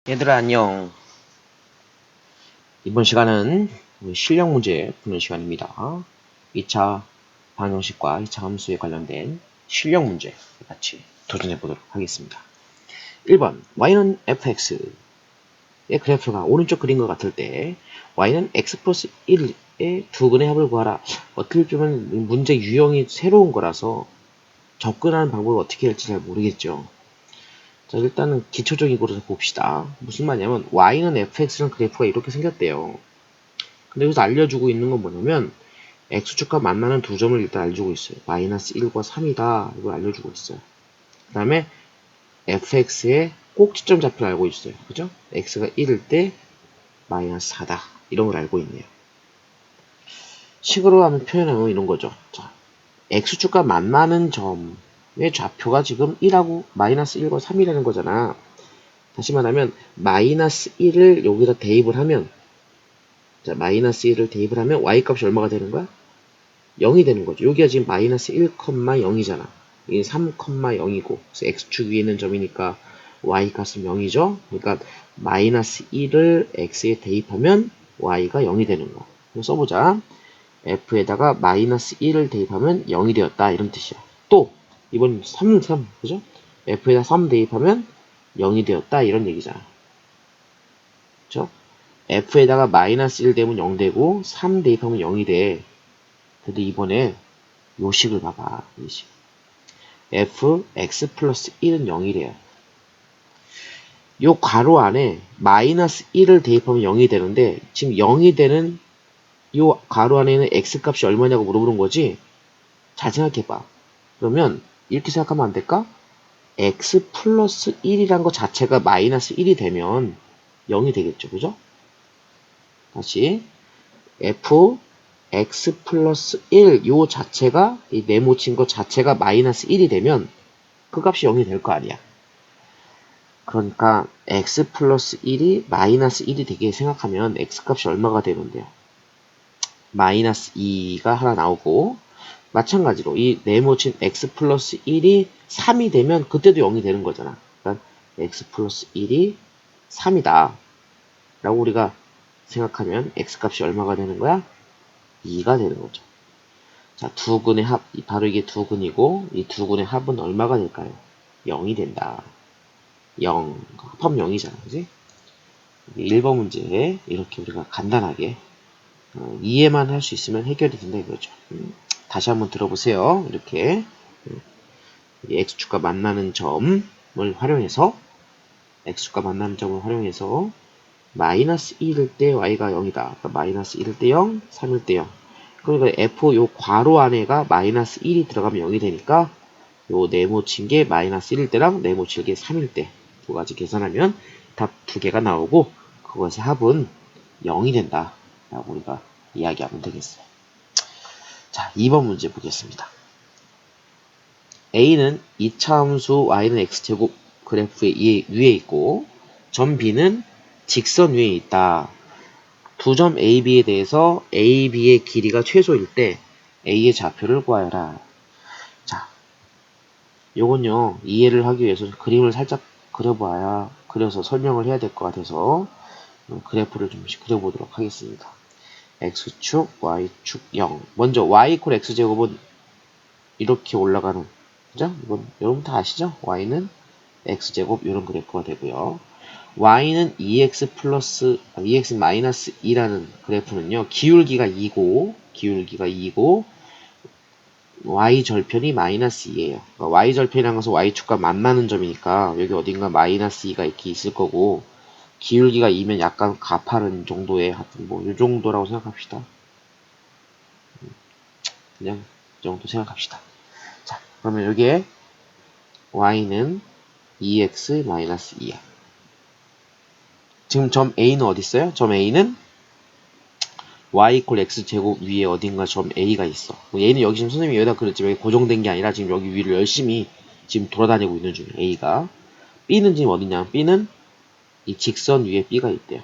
얘들아 안녕. 이번 시간은 실력 문제 푸는 시간입니다. 2차 방정식과 2차 함수에 관련된 실력 문제 같이 도전해 보도록 하겠습니다. 1번 y는 fx의 그래프가 오른쪽 그림과 같을 때 y는 x 플러스 1의 두 근의 합을 구하라. 어떻게 보면 문제 유형이 새로운 거라서 접근하는 방법을 어떻게 할지 잘 모르겠죠. 자, 일단은 기초적인 거로 봅시다. 무슨 말이냐면 y는 fx라는 그래프가 이렇게 생겼대요. 근데 여기서 알려주고 있는 건 뭐냐면 x축과 만나는 두 점을 일단 알려주고 있어요. 마이너스 1과 3이다. 이걸 알려주고 있어요. 그 다음에 fx의 꼭지점 좌표를 알고 있어요. 그죠? x가 1일 때 마이너스 4다. 이런 걸 알고 있네요. 식으로 하면 표현하면 이런 거죠. 자, x축과 만나는 점의 좌표가 지금 1하고 마이너스 1과 3이라는 거잖아. 다시 말하면 마이너스 1을 여기다 대입을 하면, 자, 마이너스 1을 대입을 하면 y값이 얼마가 되는 거야? 0이 되는 거죠. 여기가 지금 마이너스 1,0이잖아. 이게 3,0이고 그래서 x축 위에 있는 점이니까 y값은 0이죠. 그러니까 마이너스 1을 x에 대입하면 y가 0이 되는 거. 그럼 써보자. f에다가 마이너스 1을 대입하면 0이 되었다. 이런 뜻이야. 또 이번 3, 그죠? f에다 3 대입하면 0이 되었다. 이런 얘기잖아. 그죠? f에다가 마이너스 1 대면 0 되고 3 대입하면 0이 돼. 근데 이번에 요 식을 봐봐. 이 식. f x 플러스 1은 0이래요. 요 괄호 안에 마이너스 1을 대입하면 0이 되는데 지금 0이 되는 요 괄호 안에 있는 x 값이 얼마냐고 물어보는 거지. 잘 생각해봐. 그러면 이렇게 생각하면 안 될까? x 플러스 1이란 거 자체가 마이너스 1이 되면 0이 되겠죠. 그죠? 다시 f x 플러스 1 요 자체가 이 네모친 거 자체가 마이너스 1이 되면 그 값이 0이 될 거 아니야. 그러니까 x 플러스 1이 마이너스 1이 되게 생각하면 x 값이 얼마가 되는데요? 마이너스 2가 하나 나오고 마찬가지로 이 네모친 x 플러스 1이 3이 되면 그때도 0이 되는 거잖아. 그러니까 x 플러스 1이 3이다 라고 우리가 생각하면 x 값이 얼마가 되는 거야? 2가 되는 거죠. 자, 두 근의 합, 바로 이게 두 근이고 이 두 근의 합은 얼마가 될까요? 0이 된다. 0, 합하면 0이잖아. 그지? 1번 문제 이렇게 우리가 간단하게 이해만 할 수 있으면 해결이 된다 이거죠. 다시 한번 들어보세요. 이렇게 x축과 만나는 점을 활용해서 마이너스 1일 때 y가 0이다. 그러니까 마이너스 1일 때 0, 3일 때 0. 그러니까 f 요 괄호 안에가 마이너스 1이 들어가면 0이 되니까 요 네모친 게 마이너스 1일 때랑 네모친 게 3일 때 두 가지 계산하면 답 두 개가 나오고 그것의 합은 0이 된다 라고 우리가 이야기하면 되겠어요. 자, 2번 문제 보겠습니다. A는 2차 함수 y는 x제곱 그래프의 위에 있고 점 B는 직선 위에 있다. 두 점 A, B에 대해서 A, B의 길이가 최소일 때 A의 좌표를 구하여라. 자, 요건요 이해를 하기 위해서 그림을 살짝 그려서 설명을 해야 될 것 같아서 그래프를 좀 그려보도록 하겠습니다. x축, y축 0. 먼저 y 이퀄 x제곱은 이렇게 올라가는, 그죠? 이건 여러분 다 아시죠? y는 x제곱 이런 그래프가 되고요. y는 2x 플러스 2x 마이너스 2라는 그래프는요. 기울기가 2고 y 절편이 마이너스 2예요. 그러니까 y 절편이라는 것은 y축과 만나는 점이니까 여기 어딘가 마이너스 2가 이렇게 있을 거고 기울기가 2면 약간 가파른 정도의 하여튼 뭐 이 정도라고 생각합시다. 그냥 이 정도 생각합시다. 자, 그러면 여기에 y는 2x-2야. 지금 점 A는 어디 있어요? 점 A는 y 이퀄 x제곱 위에 어딘가 점 A가 있어. 얘는 여기 지금 선생님이 여기다 그랬지만 여기 고정된 게 아니라 지금 여기 위를 열심히 지금 돌아다니고 있는 중이에요. A가. B는 지금 어디냐? B는 이 직선 위에 B가 있대요.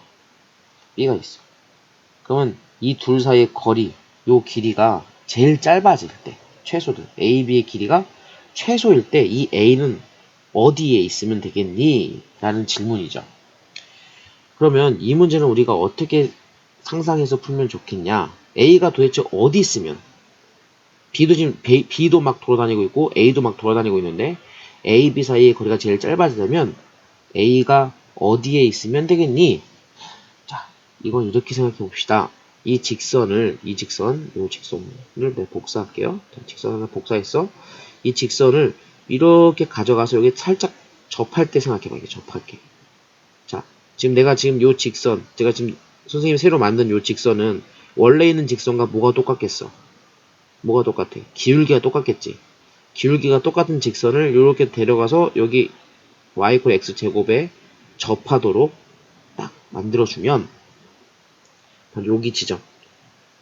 B가 있어. 그러면 이 둘 사이의 거리, 요 길이가 제일 짧아질 때, 최소들, A, B의 길이가 최소일 때 이 A는 어디에 있으면 되겠니? 라는 질문이죠. 그러면 이 문제는 우리가 어떻게 상상해서 풀면 좋겠냐? A가 도대체 어디 있으면 B도 지금 B도 막 돌아다니고 있고 A도 막 돌아다니고 있는데 A, B 사이의 거리가 제일 짧아지려면 A가 어디에 있으면 되겠니? 자, 이건 이렇게 생각해 봅시다. 이 직선을, 이 직선을 내가 복사할게요. 자, 직선 하나 복사했어. 이 직선을 이렇게 가져가서 여기 살짝 접할 때 생각해 봐. 이게 접할 때. 자, 지금 내가 지금 요 직선, 제가 지금 선생님이 새로 만든 요 직선은 원래 있는 직선과 뭐가 똑같겠어? 뭐가 똑같아? 기울기가 똑같겠지. 기울기가 똑같은 직선을 이렇게 데려가서 여기 y = x 제곱에 접하도록 딱 만들어주면 여기 지점,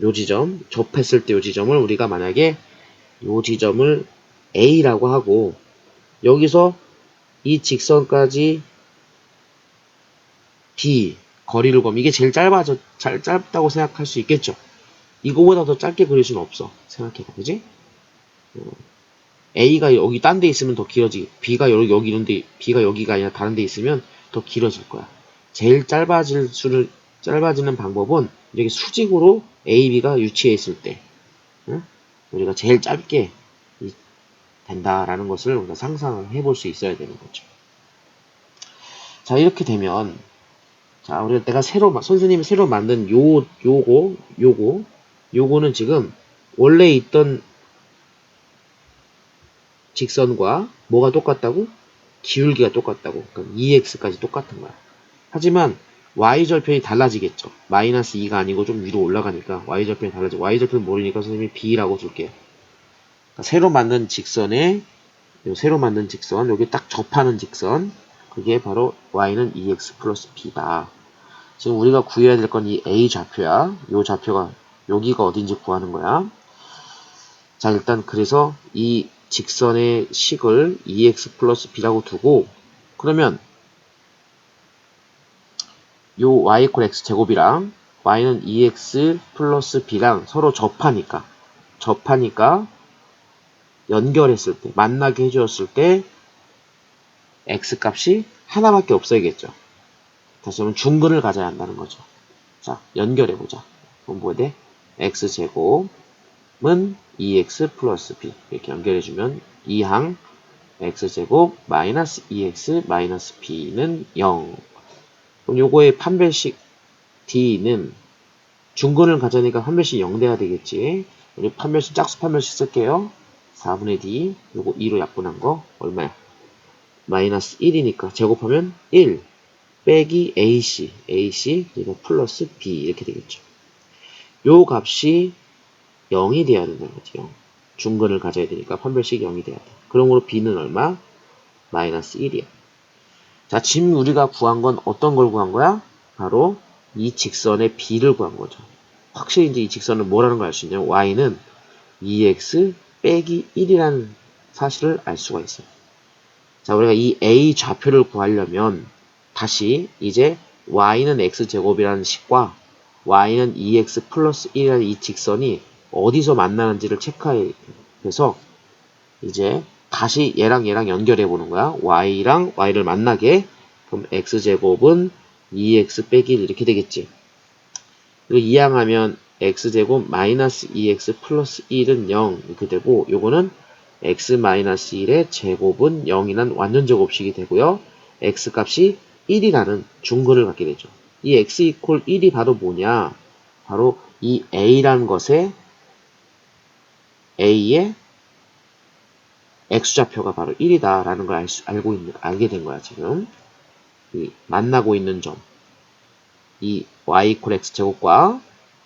요 지점, 접했을 때 요 지점을 우리가 만약에 요 지점을 A라고 하고 여기서 이 직선까지 B 거리를 구하면 이게 제일 짧다고 생각할 수 있겠죠. 이거보다 더 짧게 그릴 수는 없어. 생각해봐, 그지? A가 여기 딴 데 있으면 더 길어지기, B가 여기 있는데 B가 여기가 아니라 다른 데 있으면 더 길어질 거야. 제일 짧아지는 방법은 여기 수직으로 A, B가 유치해 있을 때, 응? 우리가 제일 짧게 된다라는 것을 우리가 상상을 해볼 수 있어야 되는 거죠. 자, 이렇게 되면, 자, 내가 선생님이 새로 만든 요거는 지금 원래 있던 직선과 뭐가 똑같다고? 기울기가 똑같다고. 그러니까 2x까지 똑같은 거야. 하지만 y절편이 달라지겠죠. 마이너스 2가 아니고 좀 위로 올라가니까 y절편이 달라지고, y절편 모르니까 선생님이 b라고 줄게요. 그러니까 새로 만든 직선, 여기 딱 접하는 직선, 그게 바로 y는 2x 플러스 b다. 지금 우리가 구해야 될 건 이 a 좌표야. 요 좌표가 여기가 어딘지 구하는 거야. 자, 일단 그래서 이 직선의 식을 2x 플러스 b라고 두고, 그러면 요 y = x 제곱이랑 y는 2x 플러스 b랑 서로 접하니까 연결했을 때, 만나게 해주었을 때 x 값이 하나밖에 없어야겠죠. 다시 한번 중근을 가져야 한다는 거죠. 자, 연결해보자. 그럼 뭐 돼? x제곱은 2x 플러스 b 이렇게 연결해주면 2항 x제곱 마이너스 2x 마이너스 b는 0. 그럼 요거의 판별식 d는 중근을 가져니까 판별식 0 돼야 되겠지. 우리 판별식, 짝수 판별식 쓸게요. 4분의 d, 요거 2로 약분한 거 얼마야? 마이너스 1이니까 제곱하면 1 빼기 ac 그리고 플러스 b 이렇게 되겠죠. 요 값이 0이 돼야 된다는 거죠. 중근을 가져야 되니까 판별식 0이 돼야 돼. 그러므로 b는 얼마? 마이너스 1이야. 자, 지금 우리가 구한 건 어떤 걸 구한 거야? 바로 이 직선의 b를 구한 거죠. 확실히 이제 이 직선은 뭐라는 걸 알 수 있냐면 y는 2x 빼기 1이라는 사실을 알 수가 있어요. 자, 우리가 이 a 좌표를 구하려면 다시 이제 y는 x제곱이라는 식과 y는 2x 플러스 1이라는 이 직선이 어디서 만나는지를 체크해서 이제 다시 얘랑 연결해 보는 거야. y랑 y를 만나게. 그럼 x제곱은 2x 빼기 1 이렇게 되겠지. 그리고 이항하면 x제곱 마이너스 2x 플러스 1은 0 이렇게 되고, 요거는 x 마이너스 1의 제곱은 0이란 완전 제곱식이 되고요. x 값이 1이라는 중근을 갖게 되죠. 이 x 이퀄 1이 바로 뭐냐? 바로 이 a라는 것에 a의 x좌표가 바로 1이다라는 걸 알게 된 거야, 지금. 이 만나고 있는 점. 이 y = x 제곱과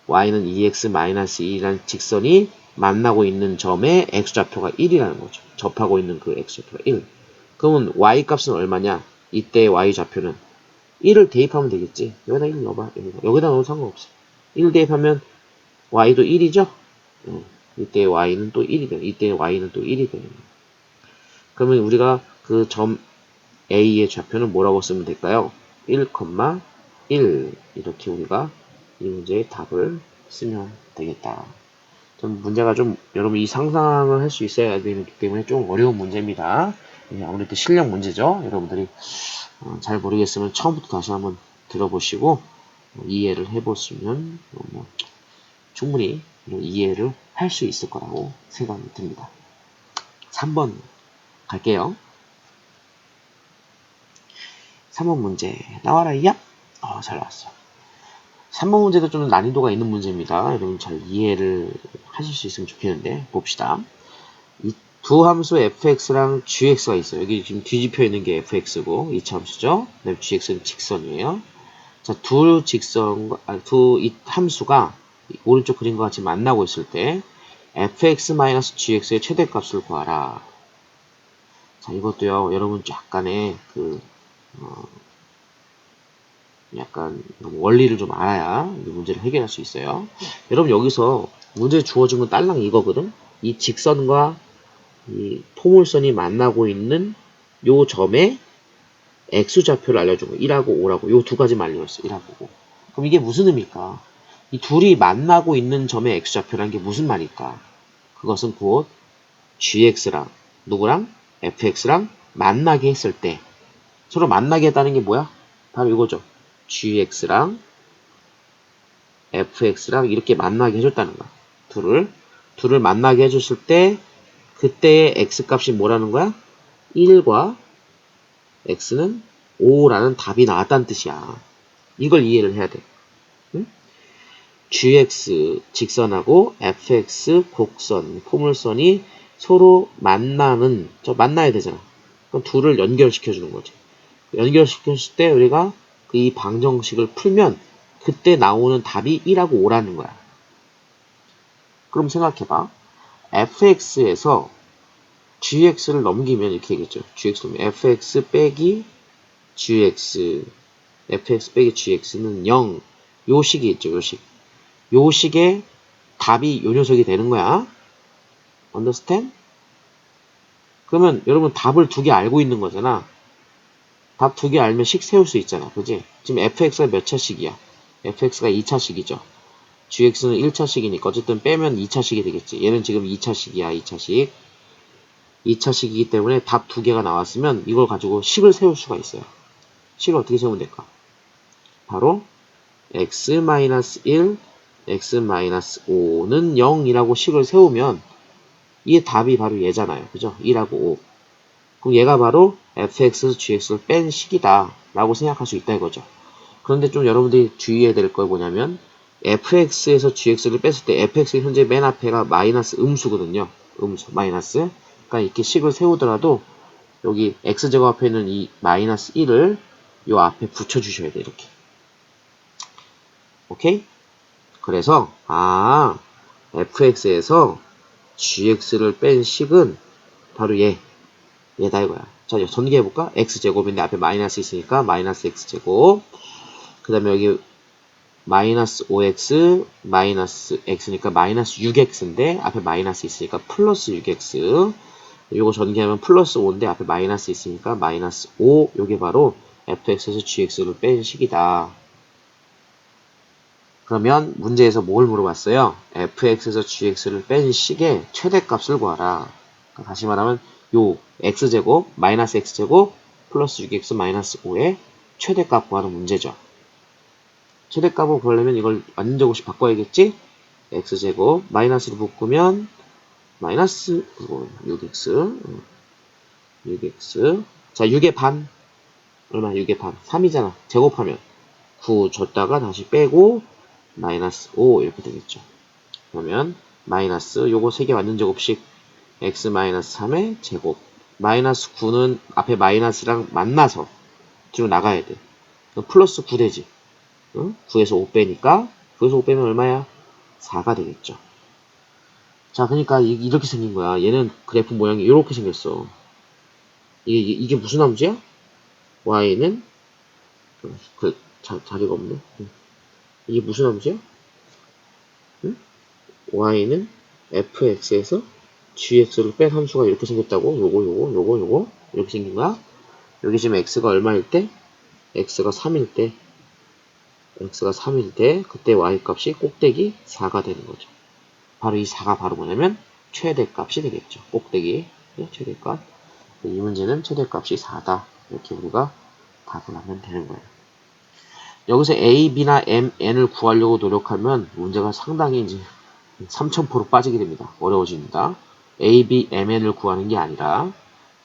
y는 2x 마이너스 2라는 직선이 만나고 있는 점의 x좌표가 1이라는 거죠. 접하고 있는 그 x좌표가 1. 그러면 y 값은 얼마냐? 이때 y 좌표는 1을 대입하면 되겠지. 여기다 1 넣어봐. 여기다 넣어도 상관없어. 1 대입하면 y도 1이죠? 이때 y는 또 1이 되는, 이때 y는 또 1이 되는. 그러면 우리가 그 점 A의 좌표는 뭐라고 쓰면 될까요? 1, 1 이렇게 우리가 이 문제의 답을 쓰면 되겠다. 좀 문제가 좀 여러분 이 상상을 할 수 있어야 되기 때문에 좀 어려운 문제입니다. 아무래도 실력 문제죠. 여러분들이 잘 모르겠으면 처음부터 다시 한번 들어보시고 이해를 해보시면 충분히 이해를 할 수 있을 거라고 생각이 듭니다. 3번 갈게요. 3번 문제 나와라 이야? 잘 나왔어. 3번 문제도 좀 난이도가 있는 문제입니다. 여러분 잘 이해를 하실 수 있으면 좋겠는데 봅시다. 이 두 함수 fx랑 gx가 있어요. 여기 지금 뒤집혀 있는 게 fx고 2차 함수죠. 그다음에 gx는 직선이에요. 자, 이 함수가 오른쪽 그림과 같이 만나고 있을 때 fx-gx의 최대값을 구하라. 자, 이것도요, 여러분 약간의 약간 원리를 좀 알아야 이 문제를 해결할 수 있어요. 여러분 여기서 문제 주어진 건 딸랑 이거거든. 이 직선과 이 포물선이 만나고 있는 요 점에 x좌표를 알려준 거 1하고 5라고 요 두 가지만 알려줬어. 1하고 5. 그럼 이게 무슨 의미일까? 이 둘이 만나고 있는 점의 x좌표라는 게 무슨 말일까? 그것은 곧 gx랑 누구랑? fx랑 만나게 했을 때 서로 만나게 했다는 게 뭐야? 바로 이거죠. gx랑 fx랑 이렇게 만나게 해줬다는 거야. 둘을 만나게 해줬을 때 그때의 x값이 뭐라는 거야? 1과 x는 5라는 답이 나왔다는 뜻이야. 이걸 이해를 해야 돼. 응? gx 직선하고 fx 곡선, 포물선이 서로 만나야 되잖아. 그럼 둘을 연결시켜 주는 거지. 연결시켰을 때 우리가 이 방정식을 풀면 그때 나오는 답이 1하고 5라는 거야. 그럼 생각해봐. fx에서 gx를 넘기면 이렇게 되겠죠. gx 넘기면 fx 빼기 gx, fx 빼기 gx는 0. 요 식이 있죠. 요 식의 답이 요 녀석이 되는 거야. understand? 그러면 여러분 답을 두 개 알고 있는 거잖아. 답 두 개 알면 식 세울 수 있잖아. 그지? 지금 fx가 몇 차식이야? fx가 2차식이죠. gx는 1차식이니까 어쨌든 빼면 2차식이 되겠지. 얘는 지금 2차식이야. 2차식. 2차식이기 때문에 답 두 개가 나왔으면 이걸 가지고 식을 세울 수가 있어요. 식을 어떻게 세우면 될까? 바로 x-1, x-5는 0이라고 식을 세우면 이게 답이 바로 얘잖아요. 그죠? 1하고 5. 그럼 얘가 바로 fx, gx를 뺀 식이다 라고 생각할 수 있다 이거죠. 그런데 좀 여러분들이 주의해야 될 거 뭐냐면 fx에서 gx를 뺐을 때 fx 현재 맨 앞에가 마이너스 음수거든요. 음수, 마이너스. 그러니까 이렇게 식을 세우더라도 여기 x제곱 앞에 있는 이 마이너스 1을 요 앞에 붙여주셔야 돼 이렇게. 오케이? 그래서 fx에서 gx를 뺀 식은 바로 얘다 이거야. 자, 전개해볼까? x제곱인데 앞에 마이너스 있으니까 마이너스 x제곱. 그 다음에 여기 마이너스 5x 마이너스 x니까 마이너스 6x인데 앞에 마이너스 있으니까 플러스 6x. 요거 전개하면 플러스 5인데 앞에 마이너스 있으니까 마이너스 5. 요게 바로 fx에서 gx를 뺀 식이다. 그러면 문제에서 뭘 물어봤어요? fx에서 gx를 뺀 식의 최대값을 구하라. 그러니까 다시 말하면 요 x제곱 마이너스 x제곱 플러스 6x 마이너스 5의 최대값 구하는 문제죠. 최대값을 구하려면 이걸 완전제곱식 바꿔야겠지? x제곱 마이너스로 묶으면 마이너스 6x 자 6의 반 얼마 6의 반 3이잖아. 제곱하면 9 줬다가 다시 빼고 마이너스 5 이렇게 되겠죠. 그러면 마이너스 요거 3개 완전제곱식 x 마이너스 3의 제곱 마이너스 9는 앞에 마이너스랑 만나서 뒤로 나가야 돼. 플러스 9 되지. 응? 9에서 5 빼니까 9에서 5 빼면 얼마야? 4가 되겠죠. 자, 그러니까 이렇게 생긴 거야. 얘는 그래프 모양이 이렇게 생겼어. 이게 무슨 함수야? y는 자리가 없네. 이게 무슨 함수야? 응? y는 fx에서 gx를 뺀 함수가 이렇게 생겼다고? 요거 이렇게 생긴 거야. 여기 지금 x가 얼마일 때? x가 3일 때 그때 y값이 꼭대기 4가 되는 거죠. 바로 이 4가 바로 뭐냐면 최대값이 되겠죠. 꼭대기 최대값. 이 문제는 최대값이 4다. 이렇게 우리가 답을 하면 되는 거예요. 여기서 A, B나 M, N을 구하려고 노력하면 문제가 상당히 이제 3000% 빠지게 됩니다. 어려워집니다. A, B, M, N을 구하는 게 아니라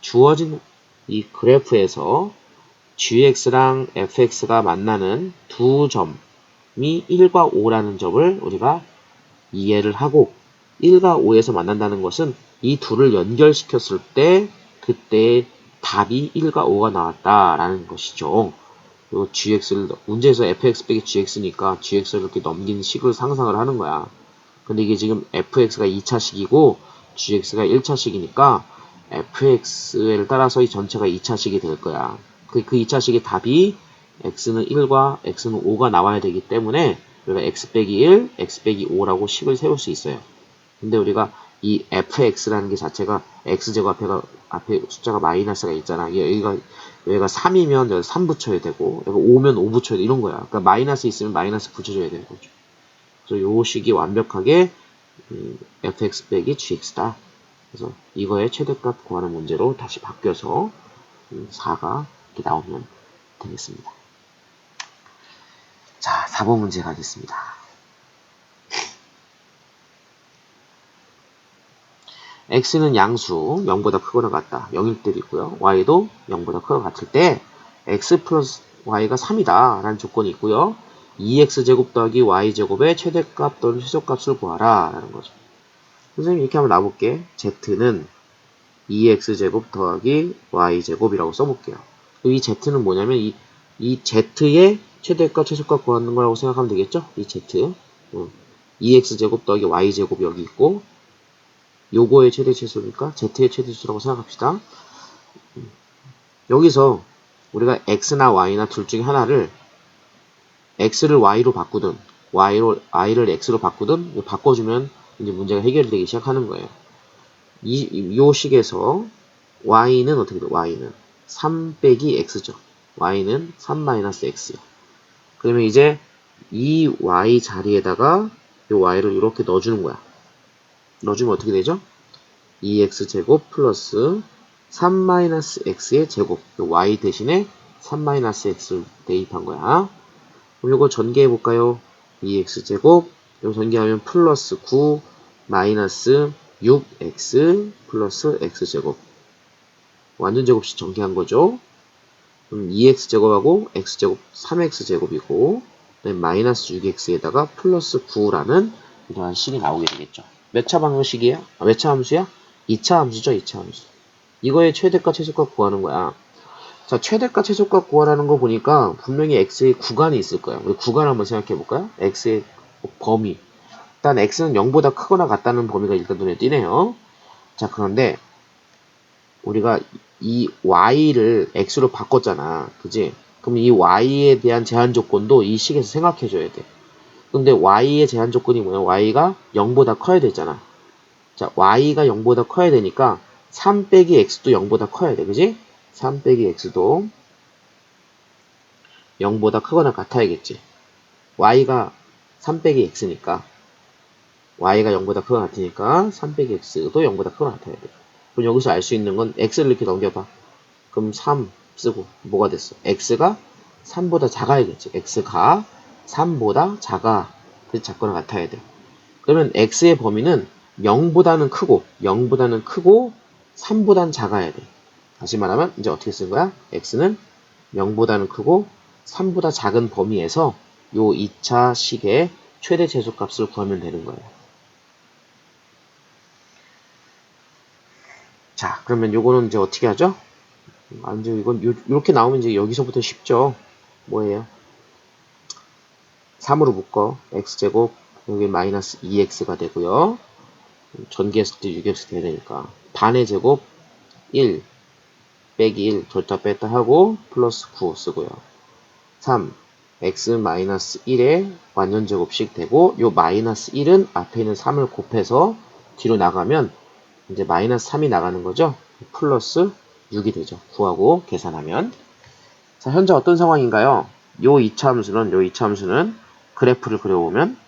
주어진 이 그래프에서 gx랑 fx가 만나는 두 점이 1과 5라는 점을 우리가 이해를 하고 1과 5에서 만난다는 것은 이 둘을 연결시켰을 때 그때 답이 1과 5가 나왔다라는 것이죠. 그리고 gx를 문제에서 fx 빼기 gx니까 gx를 이렇게 넘긴 식을 상상을 하는 거야. 근데 이게 지금 fx가 2차식이고 gx가 1차식이니까 fx를 따라서 이 전체가 2차식이 될 거야. 그 2차식의 답이 x는 1과 x는 5가 나와야 되기 때문에 우리가 x 빼기 1, x 빼기 5라고 식을 세울 수 있어요. 근데 우리가 이 fx라는 게 자체가 x제곱 앞에 숫자가 마이너스가 있잖아. 여기가 3이면 여기 3 붙여야 되고, 여기 5면 5 붙여야 돼. 이런 거야. 그러니까 마이너스 있으면 마이너스 붙여줘야 되는 거죠. 그래서 요 식이 완벽하게 fx 빼기 gx다. 그래서 이거의 최대값 구하는 문제로 다시 바뀌어서 4가 이렇게 나오면 되겠습니다. 자, 4번 문제 가겠습니다. x는 양수 0보다 크거나 같다. 0일 때이고요. y도 0보다 크거나 같을 때 x 플러스 y가 3이다 라는 조건이 있고요. 2x제곱 더하기 y제곱의 최대값 또는 최소값을 구하라 라는 거죠. 선생님 이렇게 한번 놔볼게. z는 2x제곱 더하기 y제곱이라고 써볼게요. 이 z는 뭐냐면 이 z의 최대값 최소값 구하는 거라고 생각하면 되겠죠? 이 z 2x제곱 더하기 y제곱이 여기 있고 요거의 최대 최소니까 z의 최대 최소라고 생각합시다. 여기서 우리가 x나 y나 둘 중에 하나를 x를 y로 바꾸든 y를 x로 바꾸든 바꿔주면 이제 문제가 해결되기 시작하는 거예요. 요 식에서 y는 어떻게 돼? y는 3 빼기 x죠. y는 3 마이너스 x요. 그러면 이제 이 y 자리에다가 요 y를 이렇게 넣어주는 거야. 넣어주면 어떻게 되죠? 2x제곱 플러스 3-x의 제곱, y 대신에 3-x를 대입한 거야. 그럼 이거 전개해 볼까요? 2x제곱, 이거 전개하면 플러스 9 마이너스 6x 플러스 x제곱. 완전 제곱식 전개한 거죠. 그럼 2x제곱하고 x제곱 3x제곱이고 마이너스 6x에다가 플러스 9라는 이러한 식이 나오게 되겠죠. 몇 차 방정식이에요? 몇 차 함수야? 2차 함수죠, 2차 함수. 이거의 최대값, 최소값 구하는 거야. 자, 최대값, 최소값 구하라는 거 보니까 분명히 x의 구간이 있을 거야. 우리 구간 한번 생각해 볼까요? x의 범위. 일단 x는 0보다 크거나 같다는 범위가 일단 눈에 띄네요. 자, 그런데 우리가 이 y를 x로 바꿨잖아. 그지? 그럼 이 y에 대한 제한 조건도 이 식에서 생각해 줘야 돼. 근데 y의 제한 조건이 뭐야? y가 0보다 커야 되잖아. 자, y가 0보다 커야 되니까 3 빼기 x도 0보다 커야 돼. 그지? 3 빼기 x도 0보다 크거나 같아야겠지. y가 3 빼기 x니까 y가 0보다 크거나 같으니까 3 빼기 x도 0보다 크거나 같아야 돼. 그럼 여기서 알 수 있는 건 x를 이렇게 넘겨봐. 그럼 3 쓰고 뭐가 됐어? x가 3보다 작아야겠지. x가 3보다 작아. 그래서 작거나 같아야 돼. 그러면 x의 범위는 0보다는 크고 3보다는 작아야 돼. 다시 말하면 이제 어떻게 쓴 거야? x는 0보다는 크고 3보다 작은 범위에서 요 2차 식의 최대 최소값을 구하면 되는 거예요. 자, 그러면 요거는 이제 어떻게 하죠? 이제 이건 이렇게 나오면 이제 여기서부터 쉽죠. 뭐예요? 3으로 묶어. x제곱 여기 마이너스 2x가 되고요. 전개했을 때 6x 돼야 되니까 반의 제곱 1 빼기 1 줬다 뺐다 하고 플러스 9 쓰고요. 3 x 마이너스 1의 완전 제곱씩 되고 요 마이너스 1은 앞에 있는 3을 곱해서 뒤로 나가면 이제 마이너스 3이 나가는 거죠. 플러스 6이 되죠. 구하고 계산하면. 자, 현재 어떤 상황인가요? 요 2차 함수는 그래프를 그려보면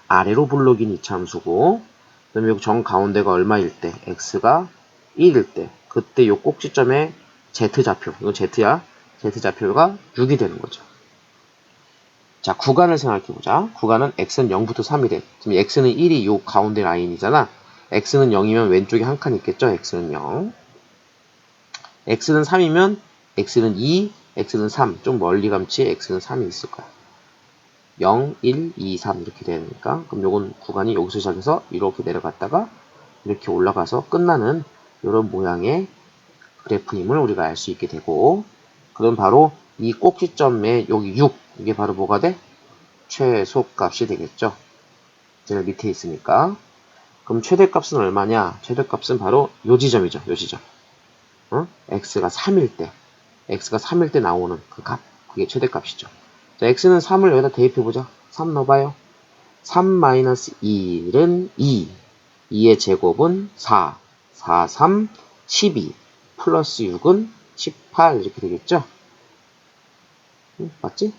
아래로 블록인 2차 함수고 그다음에 여기 정 가운데가 얼마일 때 x가 1일 때 그때 요 꼭지점에 z좌표 이건 z야. z좌표가 6이 되는 거죠. 자, 구간을 생각해보자. 구간은 x는 0부터 3이래. 지금 x는 1이 요 가운데 라인이잖아. x는 0이면 왼쪽에 한 칸 있겠죠? x는 0. x는 3이면 x는 2, x는 3. 좀 멀리 감치 x는 3이 있을 거야. 0, 1, 2, 3 이렇게 되니까 그럼 요건 구간이 여기서 시작해서 이렇게 내려갔다가 이렇게 올라가서 끝나는 이런 모양의 그래프임을 우리가 알 수 있게 되고, 그럼 바로 이 꼭지점에 여기 6, 이게 바로 뭐가 돼? 최소값이 되겠죠. 제가 밑에 있으니까. 그럼 최대값은 얼마냐? 최대값은 바로 요 지점이죠. 요 지점. x가 3일 때, x가 3일 때 나오는 그 값, 그게 최대값이죠. 자, x는 3을 여기다 대입해보자. 3 넣어봐요. 3-1은 2, 2의 제곱은 4, 4, 3, 12, 플러스 6은 18 이렇게 되겠죠? 맞지?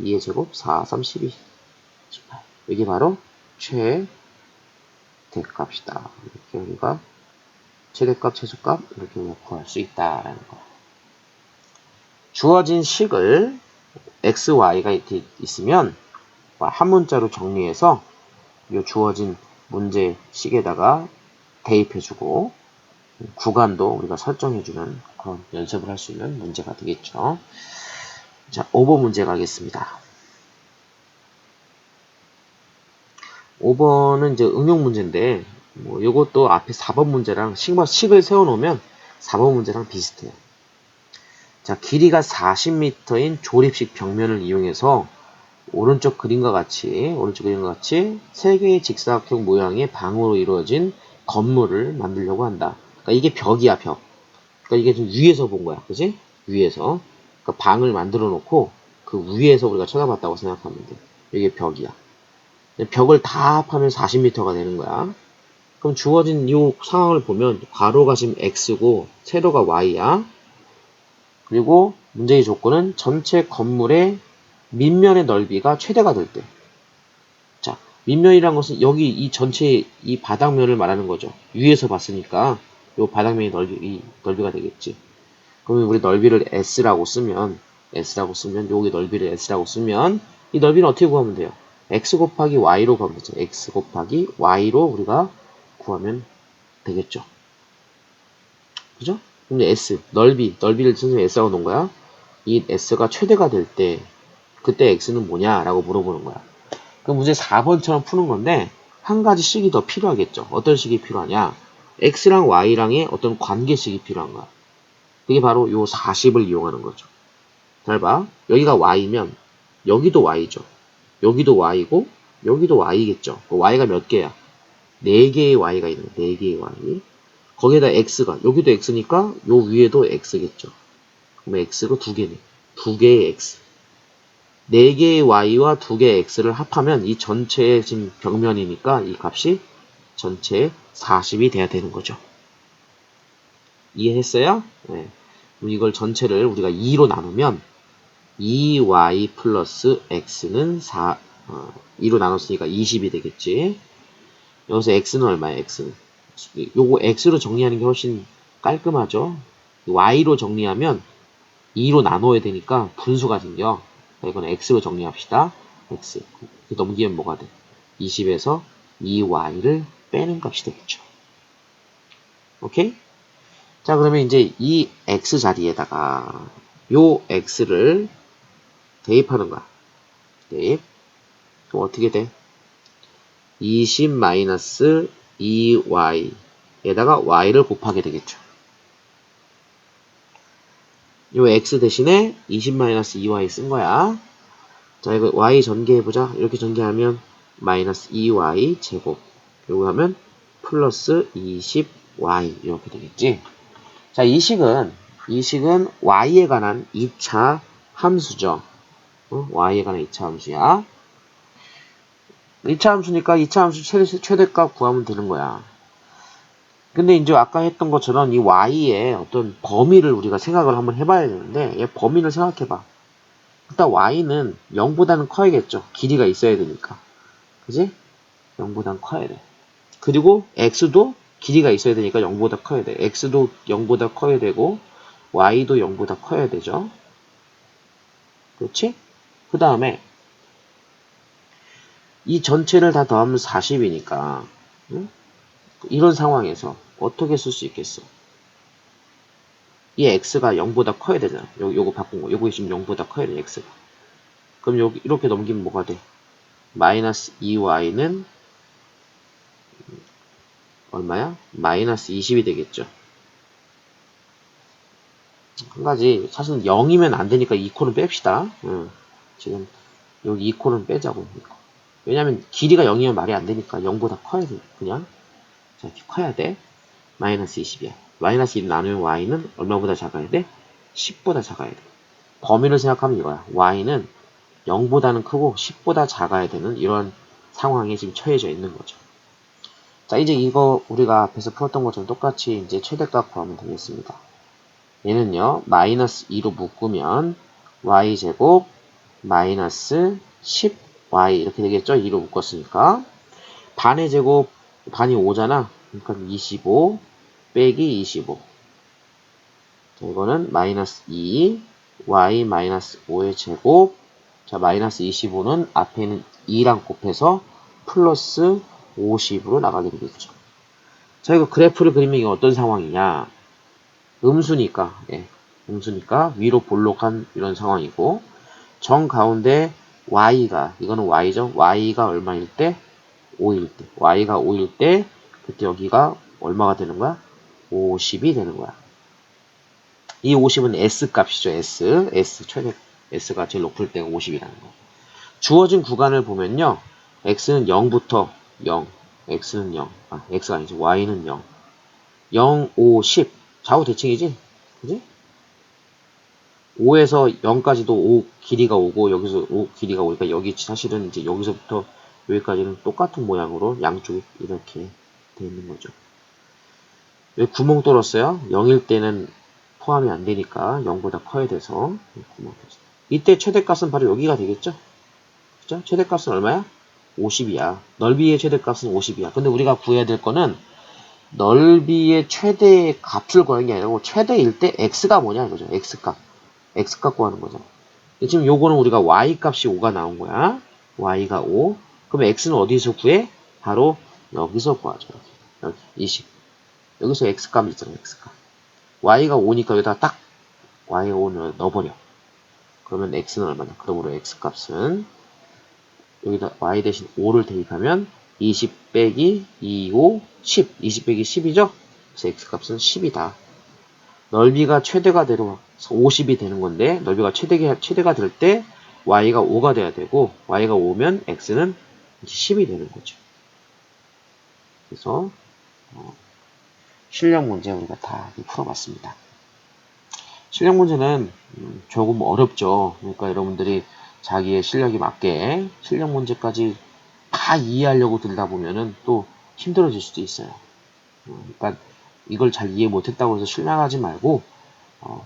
2의 제곱 4, 3, 12, 18. 이게 바로 최대값이다. 이렇게 우리가 최대값, 최소값 이렇게 구할 수 있다라는 거. 주어진 식을 x, y가 이렇게 있으면 한 문자로 정리해서 이 주어진 문제식에다가 대입해주고 구간도 우리가 설정해주는 그런 연습을 할 수 있는 문제가 되겠죠. 자, 5번 문제 가겠습니다. 5번은 이제 응용 문제인데, 뭐, 이것도 앞에 4번 문제랑 식을 세워놓으면 4번 문제랑 비슷해요. 자, 길이가 40m인 조립식 벽면을 이용해서 오른쪽 그림과 같이 3개의 직사각형 모양의 방으로 이루어진 건물을 만들려고 한다. 그러니까 이게 벽이야, 벽. 그러니까 이게 좀 위에서 본 거야, 그지? 위에서. 그러니까 방을 만들어 놓고 그 위에서 우리가 쳐다봤다고 생각하면 돼. 이게 벽이야. 벽을 다 합하면 40m가 되는 거야. 그럼 주어진 이 상황을 보면 괄호가 지금 x고 세로가 y야. 그리고 문제의 조건은 전체 건물의 밑면의 넓이가 최대가 될 때. 자, 밑면이란 것은 여기 이 전체 이 바닥면을 말하는 거죠. 위에서 봤으니까 이 바닥면의 넓이가 되겠지. 그러면 우리 넓이를 s라고 쓰면 여기 넓이를 s라고 쓰면 이 넓이는 어떻게 구하면 돼요? x 곱하기 y로 구하면 되죠. x 곱하기 y로 우리가 구하면 되겠죠. 그죠? 근데 넓이를 선생님이 s라고 놓은 거야. 이 s가 최대가 될 때 그때 x는 뭐냐라고 물어보는 거야. 그럼 문제 4번처럼 푸는 건데 한 가지 식이 더 필요하겠죠. 어떤 식이 필요하냐? x랑 y랑의 어떤 관계식이 필요한 거야. 그게 바로 요 40을 이용하는 거죠. 잘 봐. 여기가 y면 여기도 y죠. 여기도 y고 여기도 y겠죠. 그 y가 몇 개야? 4개의 y가 있는 거야. 4개의 y. 거기에다 x가 여기도 x니까 요 위에도 x겠죠. 그럼 x가 2개네. 2개의 x. 4개의 y와 2개의 x를 합하면 이 전체의 지금 벽면이니까 이 값이 전체 40이 돼야 되는 거죠. 이해했어요? 네. 이걸 전체를 우리가 2로 나누면 2y 플러스 x는 2로 나눴으니까 20이 되겠지. 여기서 x는 얼마야? x는. 요거 x로 정리하는 게 훨씬 깔끔하죠. y로 정리하면 2로 나눠야 되니까 분수가 생겨. 이건 x로 정리합시다. x. 넘기면 뭐가 돼? 20에서 2y를 빼는 값이 되겠죠. 오케이? 자, 그러면 이제 이 x 자리에다가 요 x를 대입하는 거야. 대입. 그럼 어떻게 돼? 20-2y에다가 y를 곱하게 되겠죠. 요 x 대신에 20-2y 쓴 거야. 자, 이거 y 전개해보자. 이렇게 전개하면 마이너스 2y 제곱. 요거 하면 플러스 20y 이렇게 되겠지. 자, 이 식은 y에 관한 2차 함수죠. y에 관한 2차 함수야. 2차 함수니까 2차 함수 최대값 구하면 되는 거야. 근데 이제 아까 했던 것처럼 이 y의 어떤 범위를 우리가 생각을 한번 해봐야 되는데, 얘 범위를 생각해봐. 일단 y는 0보다는 커야겠죠. 길이가 있어야 되니까. 그지? 0보다는 커야 돼. 그리고 x도 길이가 있어야 되니까 0보다 커야 돼. x도 0보다 커야 되고 y도 0보다 커야 되죠. 그렇지? 그 다음에 이 전체를 다 더하면 40이니까 응? 이런 상황에서 어떻게 쓸 수 있겠어? 이 x가 0보다 커야 되잖아. 요거 바꾼 거. 요거 지금 0보다 커야 돼, x가. 그럼 여기 이렇게 넘기면 뭐가 돼? 마이너스 2y는 얼마야? 마이너스 20이 되겠죠. 한 가지, 사실 0이면 안 되니까 2코는 뺍시다. 지금 여기 2코는 빼자고. 왜냐면 길이가 0이면 말이 안 되니까 0보다 커야 돼. 그냥. 자, 이렇게 커야 돼. 마이너스 20이야. 마이너스 1 나누면 y는 얼마보다 작아야 돼? 10보다 작아야 돼. 범위를 생각하면 이거야. y는 0보다는 크고 10보다 작아야 되는 이런 상황에 지금 처해져 있는 거죠. 자, 이제 이거 우리가 앞에서 풀었던 것처럼 똑같이 이제 최대값 구하면 되겠습니다. 얘는요, 마이너스 2로 묶으면 y제곱 마이너스 10y 이렇게 되겠죠? 2로 묶었으니까. 반의 제곱, 반이 5잖아. 그러니까 25 빼기 25. 자, 이거는 마이너스 2, y 마이너스 5의 제곱. 자, 마이너스 25는 앞에 있는 2랑 곱해서 플러스 50으로 나가게 되겠죠. 자, 이거 그래프를 그리면 이게 어떤 상황이냐. 음수니까, 예, 음수니까 위로 볼록한 이런 상황이고, 정 가운데 y가, 이거는 y죠. y가 얼마일 때? 5일 때. y가 5일 때, 그때 여기가 얼마가 되는 거야? 50이 되는 거야. 이 50은 S 값이죠. S 최대, S가 제일 높을 때가 50이라는 거. 주어진 구간을 보면요. X는 0부터 0, X는 0, X가 아니죠. Y는 0, 0, 5, 10. 좌우 대칭이지? 그지? 5에서 0까지도 5 길이가 오고, 여기서 5 길이가 오니까 여기 사실은 이제 여기서부터 여기까지는 똑같은 모양으로 양쪽이 이렇게 되어 있는 거죠. 여기 구멍 뚫었어요. 0일 때는 포함이 안 되니까 0보다 커야 돼서 구멍 뚫었어요. 이때 최대값은 바로 여기가 되겠죠? 그죠? 최대값은 얼마야? 50이야. 넓이의 최대값은 50이야. 근데 우리가 구해야 될 거는 넓이의 최대 값을 구하는 게 아니고 최대일 때 x가 뭐냐 이거죠. x값. x값 구하는 거죠. 지금 요거는 우리가 y값이 5가 나온 거야. y가 5. 그럼 x는 어디서 구해? 바로 여기서 구하죠. 여기 20. 여기서 x값 있잖아요. x값. y가 5니까 여기다 딱 y가 5를 넣어버려. 그러면 x는 얼마냐? 그러므로 x값은 여기다 y 대신 5를 대입하면 20 빼기 25, 10. 20 빼기 10이죠? 그래서 x값은 10이다. 넓이가 최대가 되면 50이 되는 건데 넓이가 최대가 될 때 y가 5가 돼야 되고 y가 5면 x는 10이 되는 거죠. 그래서 실력 문제 우리가 다 풀어봤습니다. 실력 문제는 조금 어렵죠. 그러니까 여러분들이 자기의 실력에 맞게 실력 문제까지 다 이해하려고 들다 보면은 또 힘들어질 수도 있어요. 그러니까 이걸 잘 이해 못했다고 해서 실망하지 말고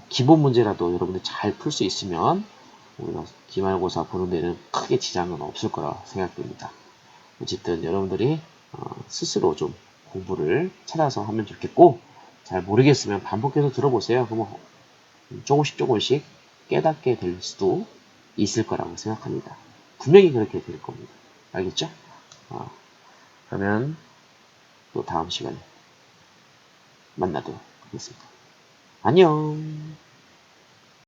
기본 문제라도 여러분들 잘 풀 수 있으면 우리가 기말고사 보는 데는 크게 지장은 없을 거라 생각됩니다. 어쨌든 여러분들이 스스로 좀 공부를 찾아서 하면 좋겠고 잘 모르겠으면 반복해서 들어보세요. 그러면 조금씩 깨닫게 될 수도 있을 거라고 생각합니다. 분명히 그렇게 될 겁니다. 알겠죠? 그러면 또 다음 시간에 만나도록 하겠습니다. 안녕.